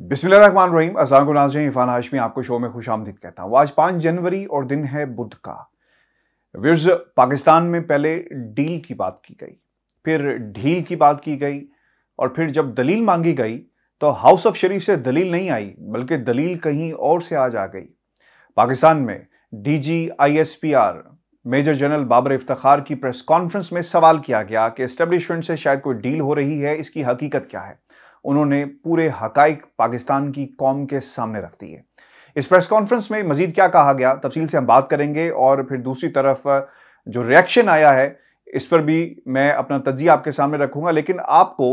बिस्मिल्लाहिर्रहमानिर्रहीम। अस्सलाम वालेकुम नाज़रीन, इरफान हाशमी आपको शो में खुशामदीद कहता हूँ। आज 5 जनवरी और दिन है बुध का। विर्ज पाकिस्तान में पहले डील की बात की गई, फिर ढील की बात की गई, और फिर जब दलील मांगी गई तो हाउस ऑफ शरीफ से दलील नहीं आई, बल्कि दलील कहीं और से आज आ गई। पाकिस्तान में DG ISPR major general Babar Iftikhar की प्रेस कॉन्फ्रेंस में सवाल किया गया कि एस्टेब्लिशमेंट से शायद कोई डील हो रही है, इसकी हकीकत क्या है। उन्होंने पूरे हकाइक पाकिस्तान की कौम के सामने रख दिए। इस प्रेस कॉन्फ्रेंस में मजीद क्या कहा गया, तफसील से हम बात करेंगे, और फिर दूसरी तरफ जो रिएक्शन आया है इस पर भी मैं अपना तज्जिया आपके सामने रखूंगा। लेकिन आपको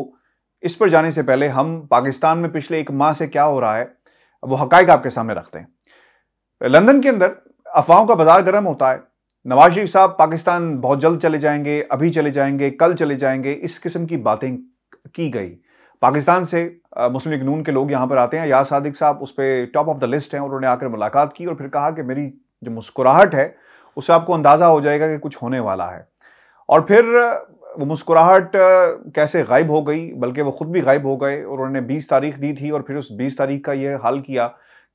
इस पर जाने से पहले हम पाकिस्तान में पिछले एक माह से क्या हो रहा है वो हकाइक आपके सामने रखते हैं। लंदन के अंदर अफवाहों का बाजार गर्म होता है। नवाज शरीफ साहब पाकिस्तान बहुत जल्द चले जाएंगे, अभी चले जाएंगे, कल चले जाएंगे, इस किस्म की बातें की गई। पाकिस्तान से मुस्लिम लीग नून के लोग यहां पर आते हैं। यार सादिक साहब उस पर टॉप ऑफ द लिस्ट हैं। उन्होंने आकर मुलाकात की और फिर कहा कि मेरी जो मुस्कुराहट है उससे आपको अंदाजा हो जाएगा कि कुछ होने वाला है। और फिर वो मुस्कुराहट कैसे गायब हो गई, बल्कि वो खुद भी गायब हो गए। और उन्होंने 20 तारीख दी थी और फिर उस 20 तारीख का ये हाल किया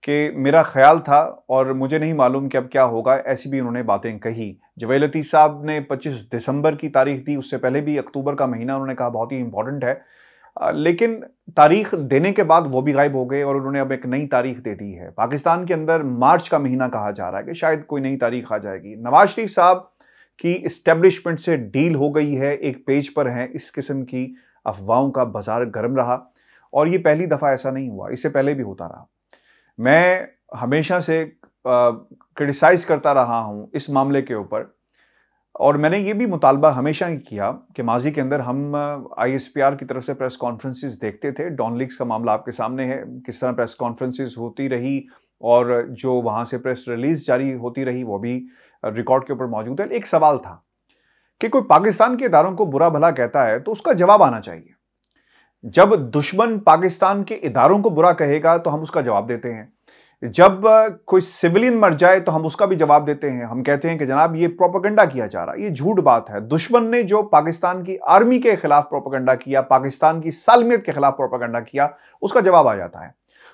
कि मेरा ख्याल था और मुझे नहीं मालूम कि अब क्या होगा, ऐसी भी उन्होंने बातें कही। जवेद लतीफ़ साहब ने 25 दिसंबर की तारीख दी, उससे पहले भी अक्टूबर का महीना उन्होंने कहा बहुत ही इंपॉर्टेंट है, लेकिन तारीख देने के बाद वो भी गायब हो गए और उन्होंने अब एक नई तारीख दे दी है। पाकिस्तान के अंदर मार्च का महीना कहा जा रहा है कि शायद कोई नई तारीख आ जाएगी। नवाज शरीफ साहब की इस्टेब्लिशमेंट से डील हो गई है, एक पेज पर है। इस किस्म की अफवाहों का बाजार गर्म रहा और ये पहली दफ़ा ऐसा नहीं हुआ, इससे पहले भी होता रहा। मैं हमेशा से क्रिटिसाइज करता रहा हूं इस मामले के ऊपर, और मैंने ये भी मुतालबा हमेशा ही किया कि माजी के अंदर हम ISPR की तरफ से प्रेस कॉन्फ्रेंसेस देखते थे। डॉन लीक्स का मामला आपके सामने है, किस तरह प्रेस कॉन्फ्रेंसेस होती रही और जो वहाँ से प्रेस रिलीज जारी होती रही वो भी रिकॉर्ड के ऊपर मौजूद है। एक सवाल था कि कोई पाकिस्तान के इदारों को बुरा भला कहता है तो उसका जवाब आना चाहिए। जब दुश्मन पाकिस्तान के इदारों को बुरा कहेगा तो हम उसका जवाब देते हैं। जब कोई सिविलियन मर जाए तो हम उसका भी जवाब देते हैं। हम कहते हैं कि जनाब ये प्रोपेगेंडा किया जा रहा है, ये झूठ बात है। दुश्मन ने जो पाकिस्तान की आर्मी के खिलाफ प्रोपेगेंडा किया, पाकिस्तान की सालमियत के खिलाफ प्रोपेगेंडा किया, उसका जवाब आ जाता है।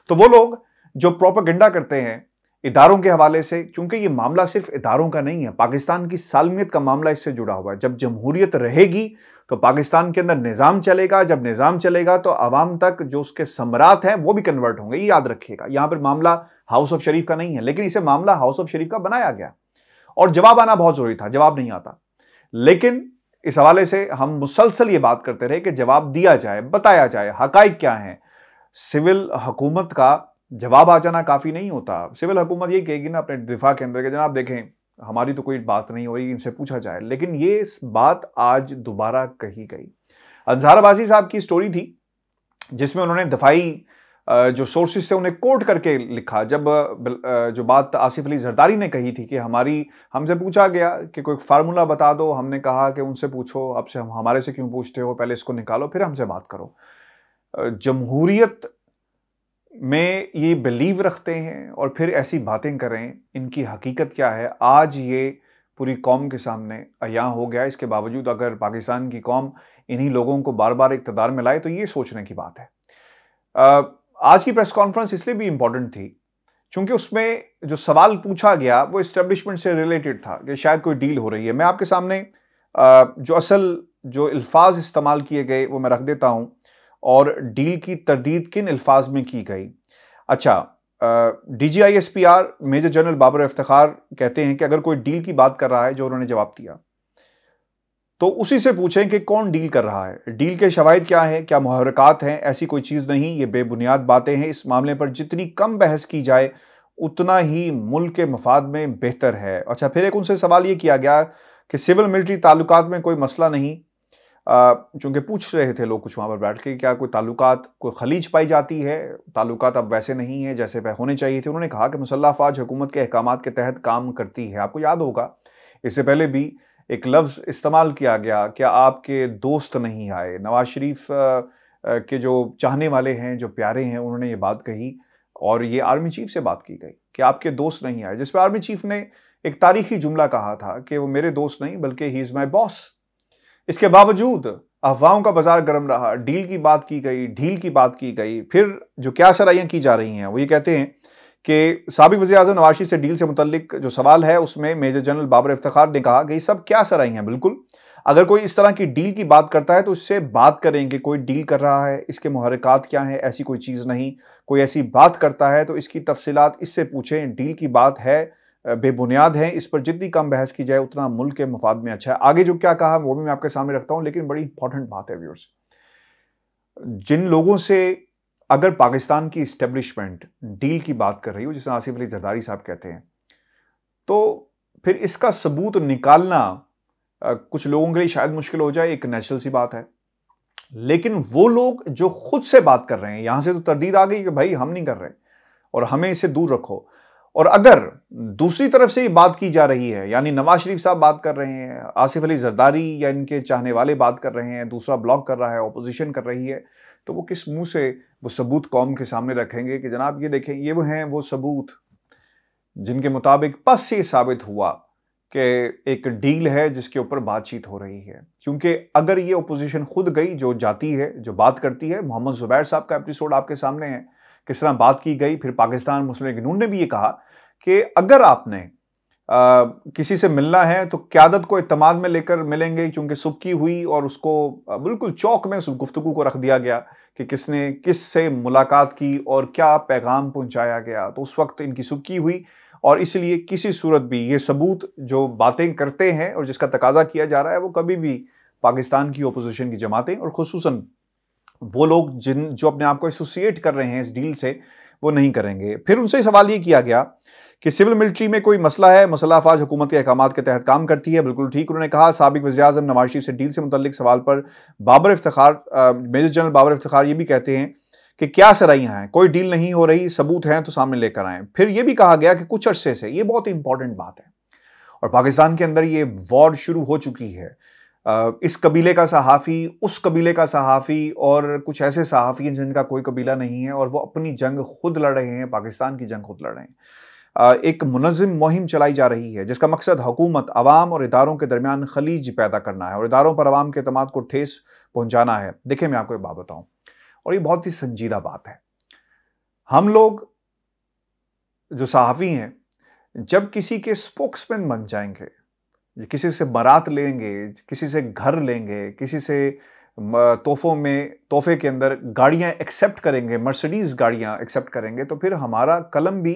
तो वो लोग जो प्रोपेगेंडा करते हैं इदारों के हवाले से, क्योंकि ये मामला सिर्फ इदारों का नहीं है, पाकिस्तान की सालमियत का मामला इससे जुड़ा हुआ है। जब जमहूरियत रहेगी तो पाकिस्तान के अंदर निज़ाम चलेगा, जब निज़ाम चलेगा तो आवाम तक जो उसके समरात हैं वो भी कन्वर्ट होंगे। ये याद रखिएगा। यहां पर मामला हाउस ऑफ शरीफ का नहीं है, लेकिन इसे मामला हाउस ऑफ शरीफ का बनाया गया और जवाब आना बहुत जरूरी था। जवाब नहीं आता, लेकिन इस हवाले से हम मुसलसल ये बात करते रहे कि जवाब दिया जाए, बताया जाए हकाइक क्या है। सिविल हुकूमत का जवाब आ जाना काफी नहीं होता। सिविल हुकूमत ये कहेगी ना अपने दिफा के अंदर कि जनाब देखें हमारी तो कोई बात नहीं हो रही, इनसे पूछा जाए। लेकिन ये इस बात आज दोबारा कही गई। अंजार अब्बासी साहब की स्टोरी थी जिसमें उन्होंने दफाई जो सोर्सेस थे उन्हें कोट करके लिखा। जब जो बात आसिफ अली जरदारी ने कही थी कि हमसे पूछा गया कि कोई फार्मूला बता दो, हमने कहा कि उनसे पूछो, अब से हमारे से क्यों पूछते हो, पहले इसको निकालो फिर हमसे बात करो। जमहूरियत में ये बिलीव रखते हैं और फिर ऐसी बातें करें, इनकी हकीकत क्या है आज ये पूरी कौम के सामने अयां हो गया। इसके बावजूद अगर पाकिस्तान की कौम इन्हीं लोगों को बार बार इक़्तिदार में लाए तो ये सोचने की बात है। आज की प्रेस कॉन्फ्रेंस इसलिए भी इंपॉर्टेंट थी क्योंकि उसमें जो सवाल पूछा गया वो एस्टेब्लिशमेंट से रिलेटेड था कि शायद कोई डील हो रही है। मैं आपके सामने जो अल्फाज इस्तेमाल किए गए वो मैं रख देता हूं, और डील की तरदीद किन अल्फाज में की गई। अच्छा, DG ISPR major general Babar Iftikhar कहते हैं कि अगर कोई डील की बात कर रहा है, जो उन्होंने जवाब दिया, तो उसी से पूछें कि कौन डील कर रहा है, डील के शवाहिद क्या है, क्या मुहर्रिकात हैं। ऐसी कोई चीज़ नहीं, ये बेबुनियाद बातें हैं। इस मामले पर जितनी कम बहस की जाए उतना ही मुल्क के मफाद में बेहतर है। अच्छा, फिर एक उनसे सवाल ये किया गया कि सिविल मिलिट्री ताल्लुकात में कोई मसला नहीं, चूँकि पूछ रहे थे लोग कुछ वहाँ पर बैठ के क्या कोई ताल्लुकात, कोई खलीज पाई जाती है, ताल्लुकात अब वैसे नहीं है जैसे होने चाहिए थे। उन्होंने कहा कि मुसल्लह अफ़वाज हुकूमत के अहकामात के तहत काम करती है। आपको याद होगा इससे पहले भी एक लफ्ज़ इस्तेमाल किया गया, क्या आपके दोस्त नहीं आए। नवाज शरीफ के जो चाहने वाले हैं, जो प्यारे हैं, उन्होंने ये बात कही और ये आर्मी चीफ से बात की गई कि आपके दोस्त नहीं आए, जिस पर आर्मी चीफ ने एक तारीखी जुमला कहा था कि वो मेरे दोस्त नहीं बल्कि ही इज़ माई बॉस। इसके बावजूद अफवाहों का बाजार गर्म रहा, डील की बात की गई, ढील की बात की गई। फिर जो क्या सराहियां की जा रही हैं वो ये कहते हैं कि साबिक वज़ीर-ए-आज़म नवाज शरीफ से डील से मुतल्लिक जो सवाल है उसमें मेजर जनरल बाबर इफ्तिखार ने कहा कि ये सब क्या सराहियां, बिल्कुल अगर कोई इस तरह की डील की बात करता है तो इससे बात करें कि कोई डील कर रहा है, इसके मुहर्रिकात क्या हैं, ऐसी कोई चीज़ नहीं। कोई ऐसी बात करता है तो इसकी तफसीलात इससे पूछें। डील की बात है बेबुनियाद है, इस पर जितनी कम बहस की जाए उतना मुल्क के मफाद में अच्छा है। आगे जो क्या कहा वो भी मैं आपके सामने रखता हूं, लेकिन बड़ी इंपॉर्टेंट बात है व्यूअर्स, जिन लोगों से अगर पाकिस्तान की इस्टेब्लिशमेंट डील की बात कर रही हो, जिसे आसिफ अली जरदारी साहब कहते हैं, तो फिर इसका सबूत निकालना कुछ लोगों के लिए शायद मुश्किल हो जाए, एक नेचुरल सी बात है। लेकिन वो लोग जो खुद से बात कर रहे हैं, यहां से तो तरदीद आ गई कि भाई हम नहीं कर रहे और हमें इसे दूर रखो। और अगर दूसरी तरफ से ये बात की जा रही है, यानी नवाज शरीफ साहब बात कर रहे हैं, आसिफ अली जरदारी या इनके चाहने वाले बात कर रहे हैं, दूसरा ब्लॉक कर रहा है, ऑपोजिशन कर रही है, तो वो किस मुंह से वो सबूत कौम के सामने रखेंगे कि जनाब ये देखें, ये वो हैं वो सबूत जिनके मुताबिक बस ये साबित हुआ कि एक डील है जिसके ऊपर बातचीत हो रही है। क्योंकि अगर ये ओपोजिशन खुद गई, जो जाती है, जो बात करती है, मोहम्मद जुबैर साहब का एपिसोड आपके सामने है, किस तरह बात की गई। फिर पाकिस्तान मुस्लिम लीग नून ने भी ये कहा कि अगर आपने किसी से मिलना है तो क़यादत को इत्तेमाद में लेकर मिलेंगे, क्योंकि सुबकी हुई और उसको बिल्कुल चौक में उस गुफ्तगू को रख दिया गया कि किसने किससे मुलाकात की और क्या पैगाम पहुंचाया गया। तो उस वक्त इनकी सुबकी हुई और इसलिए किसी सूरत भी ये सबूत जो बातें करते हैं और जिसका तकाजा किया जा रहा है वो कभी भी पाकिस्तान की ओपोजिशन की जमातें और खुसूसन वो लोग जो अपने आप को एसोसिएट कर रहे हैं इस डील से, वो नहीं करेंगे। फिर उनसे सवाल ये किया गया कि सिविल मिलिट्री में कोई मसला है, मसला अफवाज हुकूमत के अहकामात के तहत काम करती है। बिल्कुल ठीक उन्होंने कहा। साबिक वज़ीर-ए-आज़म नवाज शरीफ से डील से मुतल्लिक सवाल पर बाबर इफ्तिखार, मेजर जनरल बाबर इफ्तिखार ये भी कहते हैं कि क्या सराहियां हैं, कोई डील नहीं हो रही, सबूत हैं तो सामने लेकर आएं। फिर यह भी कहा गया कि कुछ अरसे से, ये बहुत इंपॉर्टेंट बात है, और पाकिस्तान के अंदर ये वॉर शुरू हो चुकी है। इस कबीले का सहाफ़ी, उस कबीले का सहाफ़ी और कुछ ऐसे सहाफ़ी हैं जिनका कोई कबीला नहीं है और वो अपनी जंग खुद लड़ रहे हैं, पाकिस्तान की जंग खुद लड़ रहे हैं। एक मुनज़्ज़म मुहिम चलाई जा रही है जिसका मकसद हुकूमत, अवाम और इदारों के दरमियान खलीज पैदा करना है और इदारों पर अवाम के एतमाद को ठेस पहुंचाना है। देखिए मैं आपको एक बात बताऊं, और ये बहुत ही संजीदा बात है। हम लोग जो सहाफ़ी हैं, जब किसी के स्पोक्समैन बन जाएंगे, किसी से बारात लेंगे, किसी से घर लेंगे, किसी से तोहफे के अंदर गाड़ियां एक्सेप्ट करेंगे, मर्सिडीज गाड़ियां एक्सेप्ट करेंगे, तो फिर हमारा कलम भी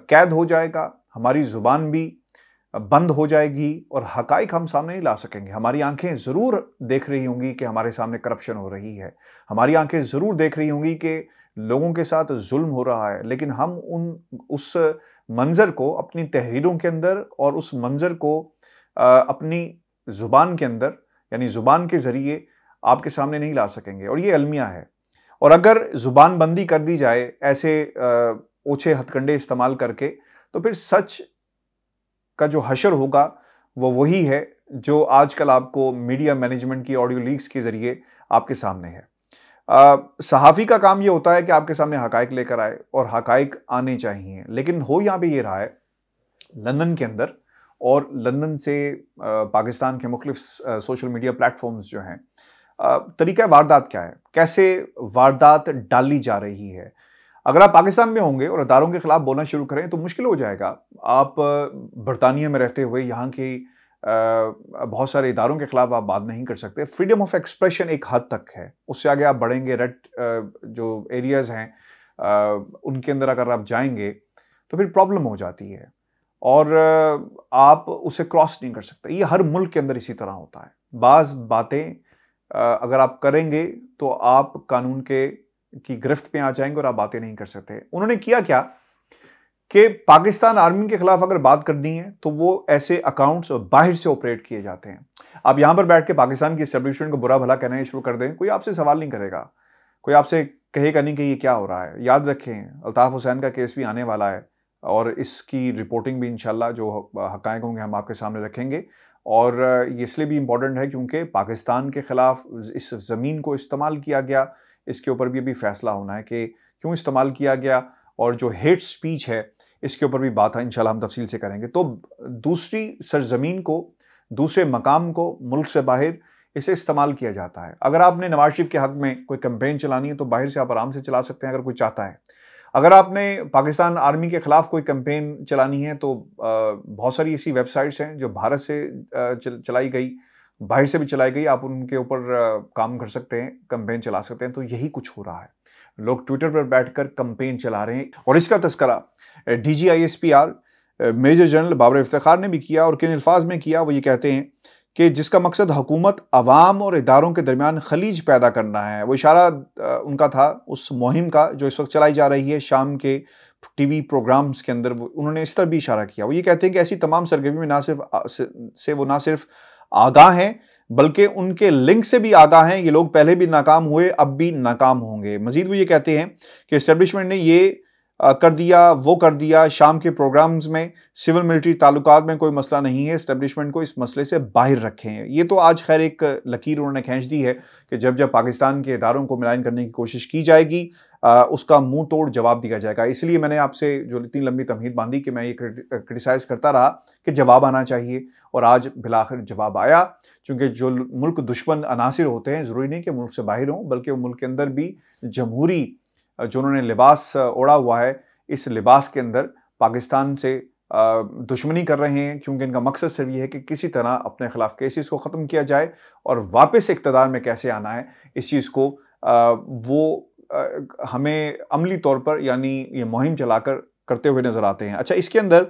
कैद हो जाएगा, हमारी जुबान भी बंद हो जाएगी और हकाइक हम सामने नहीं ला सकेंगे। हमारी आंखें ज़रूर देख रही होंगी कि हमारे सामने करप्शन हो रही है, हमारी आंखें ज़रूर देख रही होंगी कि लोगों के साथ जुल्म हो रहा है, लेकिन हम उस मंजर को अपनी तहरीरों के अंदर और उस मंजर को अपनी ज़ुबान के अंदर, यानी ज़ुबान के ज़रिए आपके सामने नहीं ला सकेंगे। और ये अलमिया है। और अगर ज़ुबान बंदी कर दी जाए ऐसे ओछे हथकंडे इस्तेमाल करके, तो फिर सच का जो हशर होगा वो वही है जो आजकल आपको मीडिया मैनेजमेंट की ऑडियो लीक्स के ज़रिए आपके सामने है। सहाफ़ी का काम ये होता है कि आपके सामने हकाइक लेकर आए, और हकाइक आने चाहिए। लेकिन हो यहाँ पे ये रहा है लंदन के अंदर, और लंदन से पाकिस्तान के मुख्तलिफ सोशल मीडिया प्लेटफॉर्म्स जो हैं, तरीका वारदात क्या है, कैसे वारदात डाली जा रही है। अगर आप पाकिस्तान में होंगे और अदारों के खिलाफ बोलना शुरू करें तो मुश्किल हो जाएगा। आप बरतानिया में रहते हुए यहाँ के बहुत सारे इदारों के खिलाफ आप बात नहीं कर सकते। फ्रीडम ऑफ एक्सप्रेशन एक हद तक है, उससे आगे आप बढ़ेंगे, रेड जो एरियाज़ हैं उनके अंदर अगर आप जाएंगे तो फिर प्रॉब्लम हो जाती है और आप उसे क्रॉस नहीं कर सकते। ये हर मुल्क के अंदर इसी तरह होता है। बाज़ बातें अगर आप करेंगे तो आप कानून की गिरफ्त में आ जाएंगे और आप बातें नहीं कर सकते। उन्होंने किया क्या कि पाकिस्तान आर्मी के खिलाफ अगर बात करनी है तो वो ऐसे अकाउंट्स बाहर से ऑपरेट किए जाते हैं। आप यहां पर बैठ के पाकिस्तान की एस्टेब्लिशमेंट को बुरा भला कहना शुरू कर दें, कोई आपसे सवाल नहीं करेगा, कोई आपसे कहेगा नहीं कि ये क्या हो रहा है। याद रखें, अल्ताफ हुसैन का केस भी आने वाला है और इसकी रिपोर्टिंग भी इंशाल्लाह जो हकायक होंगे हम आपके सामने रखेंगे। और ये इसलिए भी इम्पोर्टेंट है क्योंकि पाकिस्तान के खिलाफ इस ज़मीन को इस्तेमाल किया गया, इसके ऊपर भी अभी फैसला होना है कि क्यों इस्तेमाल किया गया, और जो हेट स्पीच है इसके ऊपर भी बात है, इंशाल्लाह हम तफसील से करेंगे। तो दूसरी सरजमीन को, दूसरे मकाम को, मुल्क से बाहर इसे इस्तेमाल किया जाता है। अगर आपने नवाज शरीफ के हक में कोई कैंपेन चलानी है तो बाहर से आप आराम से चला सकते हैं अगर कोई चाहता है। अगर आपने पाकिस्तान आर्मी के खिलाफ कोई कैंपेन चलानी है तो बहुत सारी ऐसी वेबसाइट्स हैं जो भारत से चलाई गई, बाहर से भी चलाई गई, आप उनके ऊपर काम कर सकते हैं, कैंपेन चला सकते हैं। तो यही कुछ हो रहा है, लोग ट्विटर पर बैठकर कैंपेन चला रहे हैं। और इसका तस्करा DGISPR major general Babar Iftikhar ने भी किया, और किन अल्फाज में किया वो ये कहते हैं कि जिसका मकसद हुकूमत अवाम और इदारों के दरमियान खलीज पैदा करना है। वो इशारा उनका था उस मुहिम का जो इस वक्त चलाई जा रही है शाम के टीवी प्रोग्राम्स के अंदर, उन्होंने इस तरह भी इशारा किया। वो ये कहते हैं कि ऐसी तमाम सरगर्मी में ना सिर्फ आगाह हैं बल्कि उनके लिंक से भी आगाह हैं। ये लोग पहले भी नाकाम हुए, अब भी नाकाम होंगे। मजीद वो ये कहते हैं कि एस्टेब्लिशमेंट ने ये कर दिया, वो कर दिया। शाम के प्रोग्राम्स में सिविल मिलिट्री ताल्लुकात में कोई मसला नहीं है, एस्टेब्लिशमेंट को इस मसले से बाहर रखें। ये तो आज खैर एक लकीर उन्होंने खींच दी है कि जब जब पाकिस्तान के इदारों को मिलान करने की कोशिश की जाएगी उसका मुंह तोड़ जवाब दिया जाएगा। इसलिए मैंने आपसे जो इतनी लंबी तमहीद बांधी कि मैं ये क्रिटिसाइज करता रहा कि जवाब आना चाहिए, और आज बिलाखिर जवाब आया। क्योंकि जो मुल्क दुश्मन अनासिर होते हैं, ज़रूरी नहीं कि मुल्क से बाहर हों, बल्कि वो मुल्क के अंदर भी जमहूरी जो उन्होंने लिबास ओढ़ा हुआ है, इस लिबास के अंदर पाकिस्तान से दुश्मनी कर रहे हैं, क्योंकि इनका मकसद सिर्फ ये है कि किसी तरह अपने खिलाफ केसेस को ख़त्म किया जाए और वापस इक़्तिदार में कैसे आना है इस चीज़ को वो हमें अमली तौर पर यानी ये मुहिम चलाकर करते हुए नज़र आते हैं। अच्छा, इसके अंदर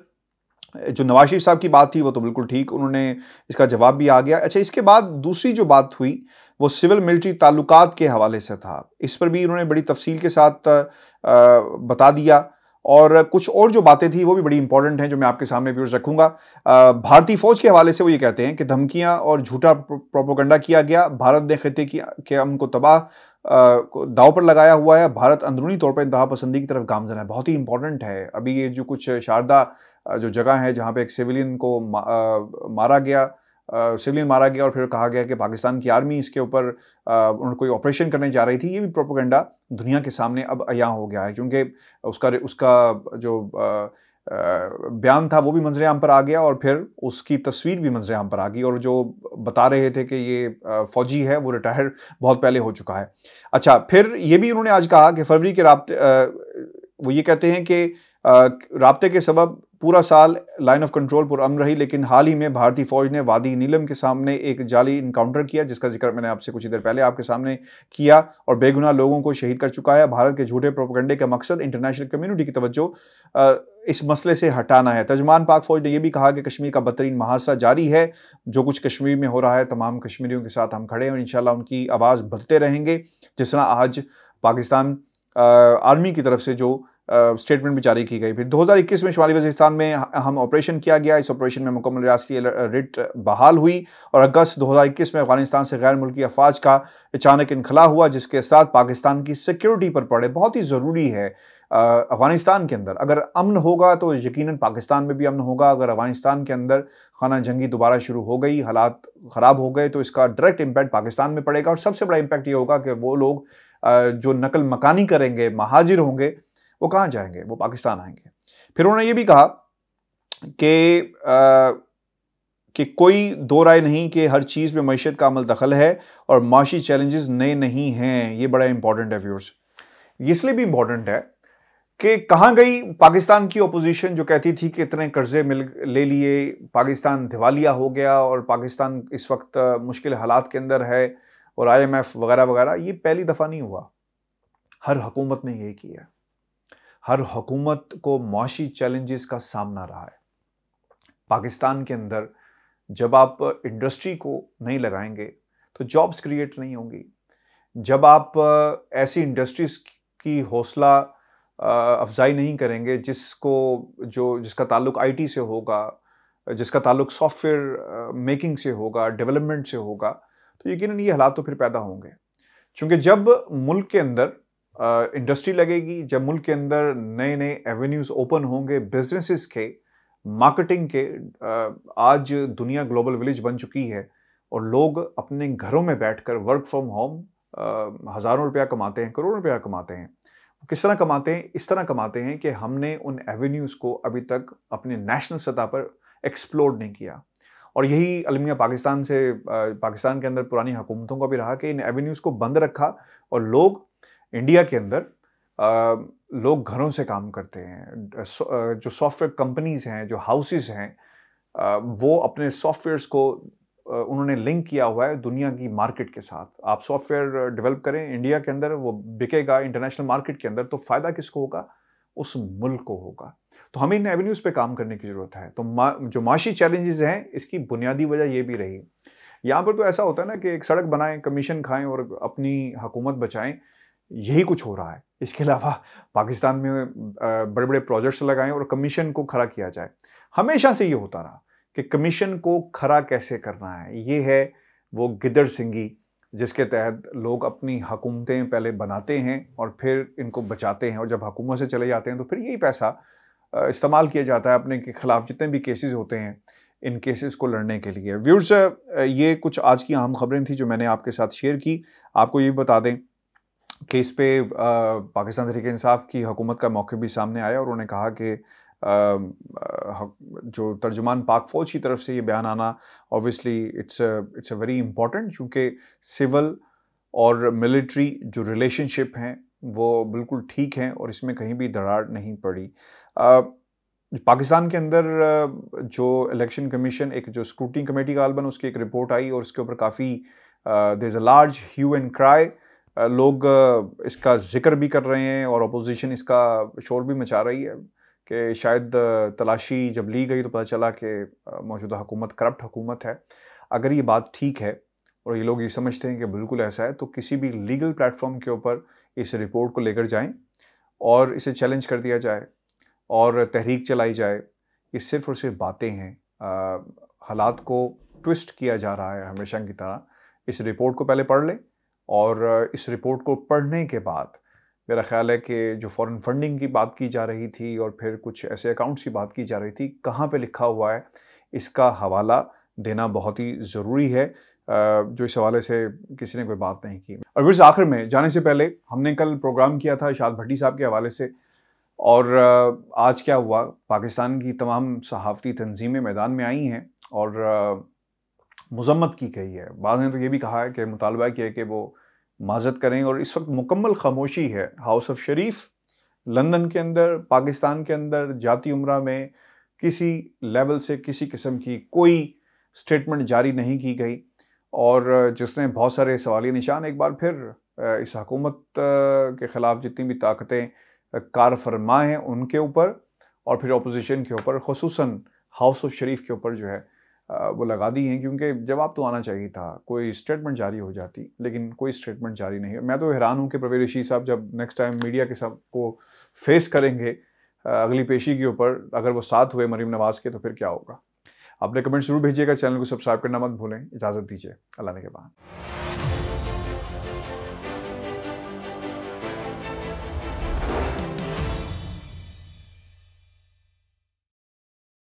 जो नवाज शरीफ साहब की बात थी वो तो बिल्कुल ठीक, उन्होंने इसका जवाब भी आ गया। अच्छा, इसके बाद दूसरी जो बात हुई वो सिविल मिलिट्री ताल्लुकात के हवाले से था। इस पर भी उन्होंने बड़ी तफसील के साथ बता दिया, और कुछ और जो बातें थी वो भी बड़ी इंपॉर्टेंट हैं जो मैं आपके सामने व्यूअर्स रखूंगा। भारतीय फौज के हवाले से वो ये कहते हैं कि धमकियां और झूठा प्रोपोगंडा किया गया, भारत ने खिते के अमन को तबाह दाव पर लगाया हुआ है, भारत अंदरूनी तौर पर इंतहा पसंदी की तरफ गामजन है। बहुत ही इंपॉर्टेंट है। अभी ये जो कुछ शारदा जो जगह है जहाँ पे एक सिविलियन को मारा गया, और फिर कहा गया कि पाकिस्तान की आर्मी इसके ऊपर कोई ऑपरेशन करने जा रही थी, ये भी प्रोपेगेंडा दुनिया के सामने अब अयां हो गया है। क्योंकि उसका जो बयान था वो भी मंजर आम पर आ गया, और फिर उसकी तस्वीर भी मंजर आम पर आ गई, और जो बता रहे थे कि ये फौजी है वो रिटायर बहुत पहले हो चुका है। अच्छा, फिर ये भी उन्होंने आज कहा कि फरवरी के वो ये कहते हैं कि राब्ते के सबब पूरा साल लाइन ऑफ कंट्रोल पुरअमन रही, लेकिन हाल ही में भारतीय फौज ने वादी नीलम के सामने एक जाली इनकाउंटर किया, जिसका जिक्र मैंने आपसे कुछ ही देर पहले आपके सामने किया, और बेगुनाह लोगों को शहीद कर चुका है। भारत के झूठे प्रोपेगेंडे का मकसद इंटरनेशनल कम्युनिटी की तवज्जो इस मसले से हटाना है। तर्जमान पाक फौज ने यह भी कहा कि कश्मीर का बदतरीन मुहासरा जारी है, जो कुछ कश्मीर में हो रहा है तमाम कश्मीरियों के साथ हम खड़े हैं और इंशाल्लाह उनकी आवाज़ बढ़ते रहेंगे। जिस तरह आज पाकिस्तान आर्मी की तरफ से जो स्टेटमेंट भी जारी की गई। फिर 2021 में शुमाली वज़ीरिस्तान में हम ऑपरेशन किया गया। इस ऑपरेशन में मुकम्मल रियासती रिट बहाल हुई, और अगस्त 2021 में अफगानिस्तान से गैर मुल्की अफवाज का अचानक इनखला हुआ, जिसके साथ पाकिस्तान की सिक्योरिटी पर पड़े। बहुत ही ज़रूरी है अफगानिस्तान के अंदर अगर अमन होगा तो यकीनन पाकिस्तान में भी अमन होगा। अगर अफगानिस्तान के अंदर खाना जंगी दोबारा शुरू हो गई, हालात ख़राब हो गए, तो इसका डायरेक्ट इम्पैक्ट पाकिस्तान में पड़ेगा, और सबसे बड़ा इम्पैक्ट ये होगा कि वो लोग जो नकल मकानी करेंगे, महाजिर होंगे, वो कहाँ जाएंगे? वो पाकिस्तान आएंगे। फिर उन्होंने ये भी कहा कि कोई दो राय नहीं कि हर चीज़ में मईशत का अमल दखल है और माशी चैलेंजेस नए नहीं हैं। ये बड़ा इंपॉर्टेंट है व्यूअर्स। इसलिए भी इंपॉर्टेंट है कि कहाँ गई पाकिस्तान की अपोजिशन जो कहती थी कि इतने कर्जे ले लिए, पाकिस्तान दिवालिया हो गया और पाकिस्तान इस वक्त मुश्किल हालात के अंदर है, और IMF वगैरह वगैरह। ये पहली दफ़ा नहीं हुआ, हर हुकूमत ने यही किया। हर हुकूमत को मुआशी चैलेंजेस का सामना रहा है। पाकिस्तान के अंदर जब आप इंडस्ट्री को नहीं लगाएंगे तो जॉब्स क्रिएट नहीं होंगी। जब आप ऐसी इंडस्ट्रीज की हौसला अफजाई नहीं करेंगे जिसका ताल्लुक IT से होगा, जिसका ताल्लुक सॉफ्टवेयर मेकिंग से होगा, डेवलपमेंट से होगा, तो यकीनन ये हालात तो फिर पैदा होंगे। क्योंकि जब मुल्क के अंदर इंडस्ट्री लगेगी, जब मुल्क के अंदर नए नए एवेन्यूज़ ओपन होंगे बिजनेसेस के, मार्केटिंग के, आज दुनिया ग्लोबल विलेज बन चुकी है और लोग अपने घरों में बैठकर वर्क फ्रॉम होम हज़ारों रुपया कमाते हैं, करोड़ों रुपया कमाते हैं। किस तरह कमाते हैं? इस तरह कमाते हैं कि हमने उन एवेन्यूज़ को अभी तक अपने नेशनल सतह पर एक्सप्लोर नहीं किया। और यही अलमिया पाकिस्तान के अंदर पुरानी हुकूमतों का भी रहा कि इन एवेन्यूज़ को बंद रखा और लोग इंडिया के अंदर लोग घरों से काम करते हैं। जो सॉफ्टवेयर कंपनीज़ हैं, जो हाउसेस हैं, वो अपने सॉफ्टवेयर्स को उन्होंने लिंक किया हुआ है दुनिया की मार्केट के साथ। आप सॉफ्टवेयर डेवलप करें इंडिया के अंदर, वो बिकेगा इंटरनेशनल मार्केट के अंदर, तो फ़ायदा किसको होगा? उस मुल्क को होगा। तो हमें इन एवेन्यूज़ पे काम करने की ज़रूरत है। तो जो माशी चैलेंजेस हैं, इसकी बुनियादी वजह ये भी रही। यहाँ पर तो ऐसा होता है ना कि एक सड़क बनाएं, कमीशन खाएं और अपनी हुकूमत बचाएं, यही कुछ हो रहा है। इसके अलावा पाकिस्तान में बड़े बड़े प्रोजेक्ट्स लगाएं और कमीशन को खड़ा किया जाए। हमेशा से ये होता रहा कि कमीशन को खड़ा कैसे करना है। ये है वो गिदड़ सिंगी जिसके तहत लोग अपनी हुकूमतें पहले बनाते हैं और फिर इनको बचाते हैं, और जब हुकूमत से चले जाते हैं तो फिर यही पैसा इस्तेमाल किया जाता है अपने के खिलाफ जितने भी केसेस होते हैं, इन केसेस को लड़ने के लिए। व्यूअर्स, ये कुछ आज की अहम खबरें थी जो मैंने आपके साथ शेयर की। आपको ये बता दें कि इस पे पाकिस्तान तहरीक-ए-इंसाफ की हुकूमत का मौक़िफ़ भी सामने आया और उन्होंने कहा कि जो तर्जुमान पाक फ़ौज की तरफ से ये बयान आना obviously it's a very important, क्योंकि सिविल और मिलिट्री जो रिलेशनशिप हैं वो बिल्कुल ठीक हैं और इसमें कहीं भी दरार नहीं पड़ी। पाकिस्तान के अंदर जो इलेक्शन कमीशन, एक जो स्क्रूटनी कमेटी का गालबन उसकी एक रिपोर्ट आई और उसके ऊपर काफ़ी there is a large hue and cry. लोग इसका जिक्र भी कर रहे हैं और अपोजिशन इसका शोर भी मचा रही है कि शायद तलाशी जब ली गई तो पता चला कि मौजूदा हुकूमत करप्ट हुकूमत है। अगर ये बात ठीक है और ये लोग ये समझते हैं कि बिल्कुल ऐसा है, तो किसी भी लीगल प्लेटफॉर्म के ऊपर इस रिपोर्ट को लेकर जाएं और इसे चैलेंज कर दिया जाए और तहरीक चलाई जाए। ये सिर्फ़ और सिर्फ बातें हैं। हालात को ट्विस्ट किया जा रहा है हमेशा की तरह। इस रिपोर्ट को पहले पढ़ लें और इस रिपोर्ट को पढ़ने के बाद मेरा ख़्याल है कि जो फ़ॉरेन फंडिंग की बात की जा रही थी और फिर कुछ ऐसे अकाउंट्स की बात की जा रही थी, कहाँ पे लिखा हुआ है इसका हवाला देना बहुत ही ज़रूरी है, जो इस हवाले से किसी ने कोई बात नहीं की। और फिर आखिर में जाने से पहले हमने कल प्रोग्राम किया था शाद भट्टी साहब के हवाले से, और आज क्या हुआ, पाकिस्तान की तमाम सहाफ़ती तंजीमें मैदान में आई हैं और मज़म्मत की गई है। बाद ने तो ये भी कहा है कि मुतालबा किया है कि वो माज़रत करें, और इस वक्त मुकम्मल खामोशी है हाउस ऑफ शरीफ, लंदन के अंदर, पाकिस्तान के अंदर, जाती उम्रा में किसी लेवल से किसी किस्म की कोई स्टेटमेंट जारी नहीं की गई, और जिसने बहुत सारे सवालिया निशान एक बार फिर इस हुकूमत के ख़िलाफ़ जितनी भी ताकतें कार फरमा हैं उनके ऊपर और फिर अपोजिशन के ऊपर, ख़ुसूसन हाउस ऑफ शरीफ के ऊपर जो है वो लगा दी हैं। क्योंकि जवाब तो आना चाहिए था, कोई स्टेटमेंट जारी हो जाती, लेकिन कोई स्टेटमेंट जारी नहीं है। मैं तो हैरान हूँ कि परवेज़ रशीद साहब जब नेक्स्ट टाइम मीडिया के सब को फेस करेंगे अगली पेशी के ऊपर, अगर वो साथ हुए मरीम नवाज़ के, तो फिर क्या होगा। अपने कमेंट ज़रूर भेजिएगा, चैनल को सब्सक्राइब करना मत भूलें। इजाज़त दीजिए, अल्लाह ने के बाद।